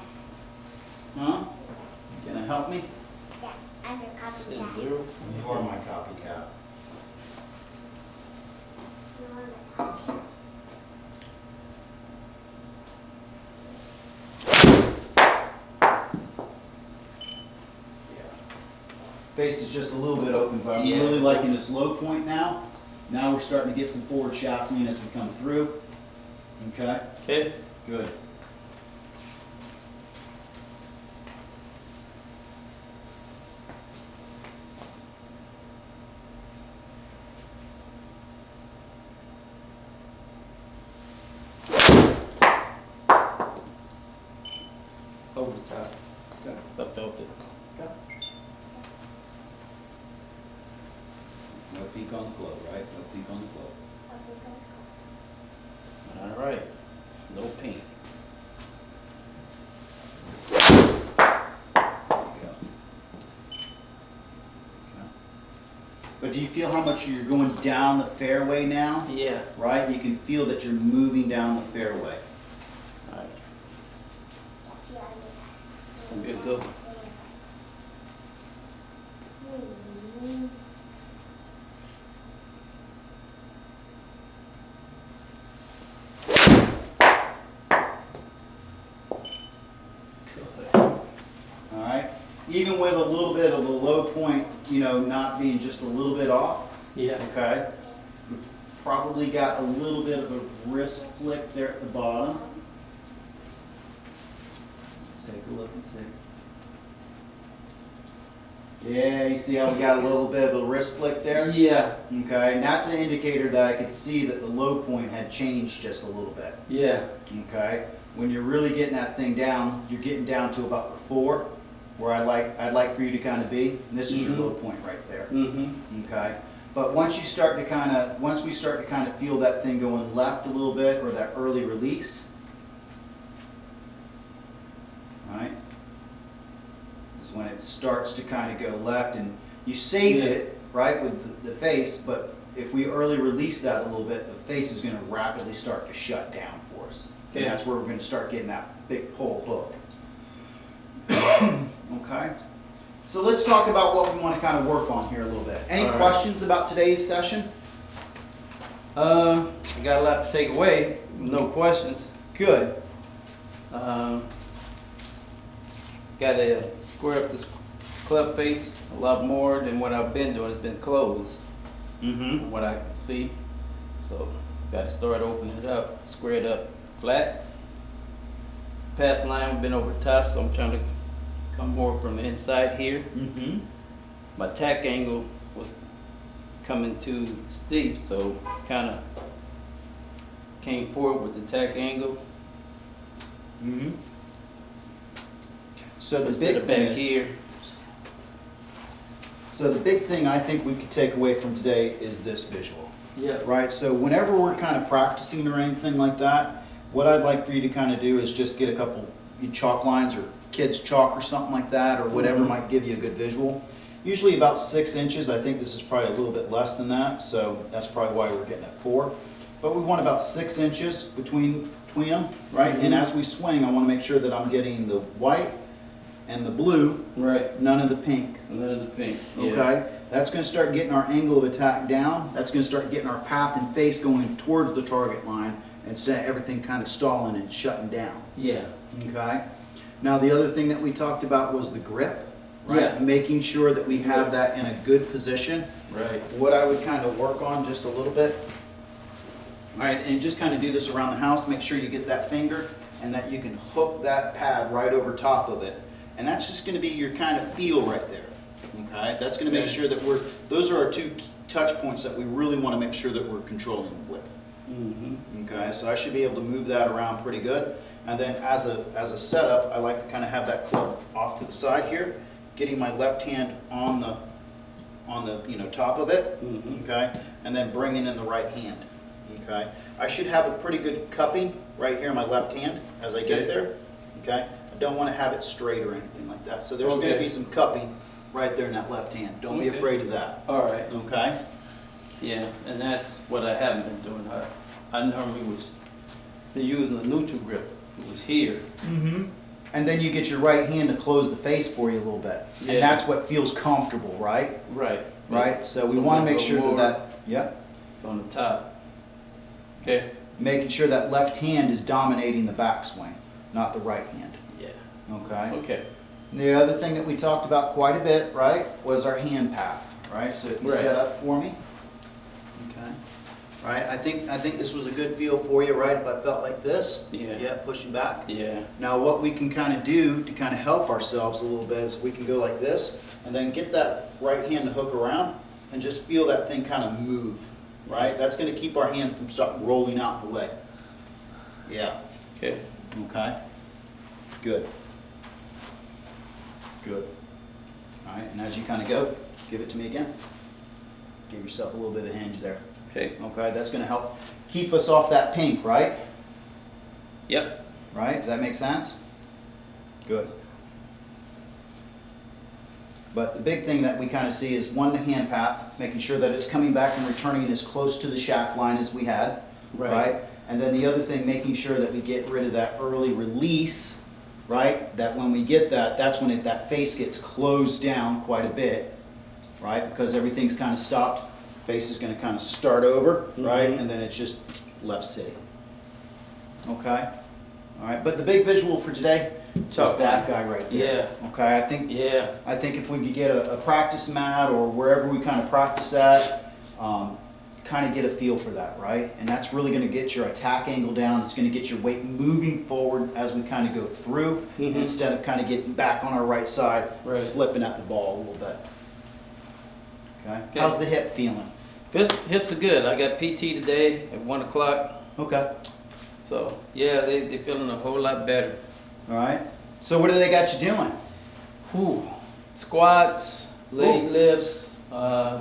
Huh? You gonna help me? Yeah, I'm your Say copycat. 0. You are my copycat. You're my copycat. Face is just a little bit open, but I'm Yeah. really liking this low point now. Now we're starting to get some forward shafting as we come through. Okay, Okay. good. Over the top. Okay. I felt it. Okay. No peak on the flow, right? No peak on the flow. All right. No pink. There you go. Okay. But do you feel how much you're going down the fairway now? Yeah. Right? You can feel that you're moving down the fairway. All right. It's gonna be a good one. All right? Even with a little bit of a low point, you know, not being just a little bit off, Yeah. okay? We've probably got a little bit of a wrist flick there at the bottom. Let's take a look and see. Yeah, you see how we got a little bit of a wrist flick there? Yeah. Okay, and that's an indicator that I could see that the low point had changed just a little bit. Yeah. Okay, when you're really getting that thing down, you're getting down to about the 4, where I'd like for you to kind of be. And this is your Mhm. low point right there. Mm-hmm. Okay, but once we start to kind of feel that thing going left a little bit, or that early release, all right, is when it starts to kind of go left, and you saved Yeah. it right with the face, but if we early release that a little bit, the face is going to rapidly start to shut down for us. And Okay. that's where we're going to start getting that big pull hook. Okay, so let's talk about what we want to kind of work on here a little bit. Any All right. questions about today's session? I got a lot to take away. No questions. Good. Got to square up this club face a lot more than what I've been doing. It's been closed Mm-hmm. from what I can see. So got to start opening it up, square it up flat. Path line been over top, so I'm trying to come more from the inside here. Mm-hmm. My tack angle was coming too steep, so kind of came forward with the tack angle. Mm-hmm. So the Instead big of thing back is, here. so the big thing I think we could take away from today is this visual. Yeah. Right, so whenever we're kind of practicing or anything like that, what I'd like for you to kind of do is just get a couple chalk lines or kids chalk or something like that, or whatever Mhm. might give you a good visual. Usually about 6 inches. I think this is probably a little bit less than that, so that's probably why we're getting at 4. But we want about 6 inches between them, right? And Mhm. as we swing, I want to make sure that I'm getting the white and the blue, Right. none of the pink. None of the pink. Yeah. Okay, that's going to start getting our angle of attack down. That's going to start getting our path and face going towards the target line instead of everything kind of stalling and shutting down. Yeah. Okay. Now the other thing that we talked about was the grip, right? Yeah. Making sure that we have that in a good position. Right. What I would kind of work on just a little bit. All right, and just kind of do this around the house. Make sure you get that finger and that you can hook that pad right over top of it. And that's just going to be your kind of feel right there. Okay, that's going to make Okay. sure that those are our 2 touch points that we really want to make sure that we're controlling with. Mm-hmm. Okay, so I should be able to move that around pretty good. And then as a setup, I like to kind of have that club off to the side here, getting my left hand on the top of it. Mhm. Okay, and then bringing in the right hand. Okay, I should have a pretty good cupping right here in my left hand as I get Okay. there. Okay, I don't want to have it straight or anything like that. So there's going to Okay. be some cupping right there in that left hand. Don't be Okay. afraid of that. All right. Okay. Yeah, and that's what I haven't been doing. I normally They're using a neutral grip. It was here. Mm-hmm. And then you get your right hand to close the face for you a little bit. Yeah. And that's what feels comfortable, right? Right. Right? So we So want to maybe make a sure little that, yeah, On the top. Okay. making sure that left hand is dominating the backswing, not the right hand. Yeah. Okay? Okay. The other thing that we talked about quite a bit, right, was our hand path, right? So if you Right. set up for me. Okay. Right, I think this was a good feel for you, right? If I felt like this. Yeah. Yeah, pushing back. Yeah. Now what we can kind of do to kind of help ourselves a little bit is we can go like this and then get that right hand to hook around and just feel that thing kind of move, right? That's going to keep our hands from starting rolling out the way. Yeah. Okay. Okay. Good. Good. All right, and as you kind of go, give it to me again. Give yourself a little bit of hinge there. Okay. Okay, that's going to help keep us off that pink, right? Yep. Right? Does that make sense? Good. But the big thing that we kind of see is one, the hand path, making sure that it's coming back and returning as close to the shaft line as we had. Right. And then the other thing, making sure that we get rid of that early release, right? That when we get that, that's when that face gets closed down quite a bit, right? Because everything's kind of stopped. Face is going to kind of start over, right? Mhm. And then it's just left sitting. Okay? All right, but the big visual for today is Top that line. guy right there. Yeah. Okay, Yeah. I think if we could get a practice mat or wherever we kind of practice at, kind of get a feel for that, right? And that's really going to get your attack angle down. It's going to get your weight moving forward as we kind of go through, Mhm. instead of kind of getting back on our right side, Right. flipping at the ball a little bit. Okay. Okay. How's the hip feeling? Hips are good. I got PT today at 1 o'clock. Okay. So yeah, they feeling a whole lot better. All right. So what do they got you doing? Whew. Squats, leg Ooh. lifts. I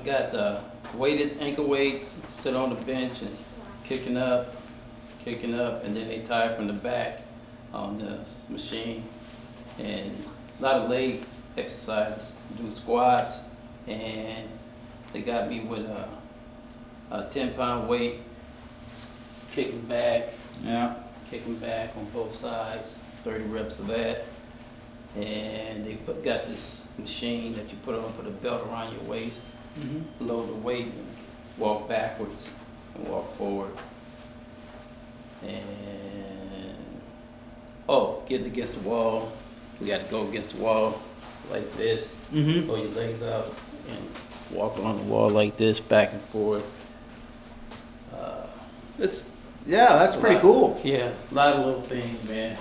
got weighted ankle weights. Sit on the bench and kicking up, and then they tie from the back on this machine. And a lot of leg exercises. Do squats, and they got me with a 10-pound weight, kicking back on both sides, 30 reps of that. And they got this machine that you put a belt around your waist, Mm-hmm. load the weight, and walk backwards and walk forward. And get against the wall. We got to go against the wall like this. Mm-hmm. Throw your legs out and walk along the wall like this, back and forth. It's Yeah, that's a pretty lot. cool. Yeah, a lot of little things, man.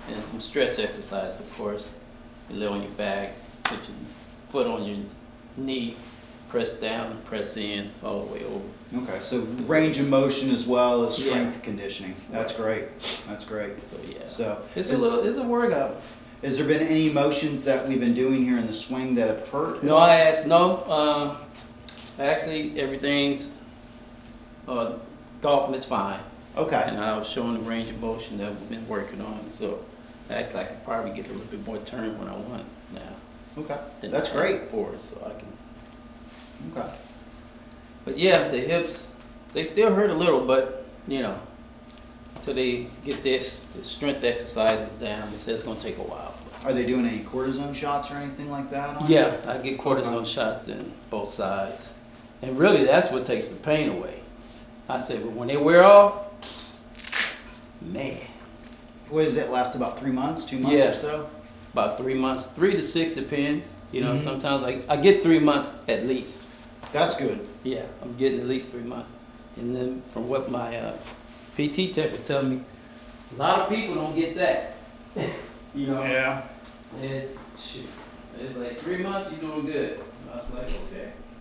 And some stretch exercises, of course. You lay on your back, put your foot on your knee, press down, press in, all the way over. Okay, so range of motion as well as Yeah. strength conditioning. That's great. That's great. So yeah, So, it's a workout. has there been any motions that we've been doing here in the swing that have hurt? No, actually everything's golfing is fine. Okay. And I was showing the range of motion that we've been working on, so I actually I can probably get a little bit more turn when I want now. Okay. than That's I had great. before, so I can. Okay. But yeah, the hips, they still hurt a little, but until they get the strength exercises down, they say it's gonna take a while. Are they doing any cortisone shots or anything like that on Yeah, I get cortisone shots in both sides, and really that's what takes the pain away. I said, but when they wear off, man, What does it last about 3 months, 2 months Yeah. or so? about 3 months, 3 to 6 depends. Mhm. Sometimes I get 3 months at least. That's good. Yeah, I'm getting at least 3 months. And then from what my PT tech was telling me, a lot of people don't get that. Yeah. It's like 3 months, you're doing good. I was like, okay.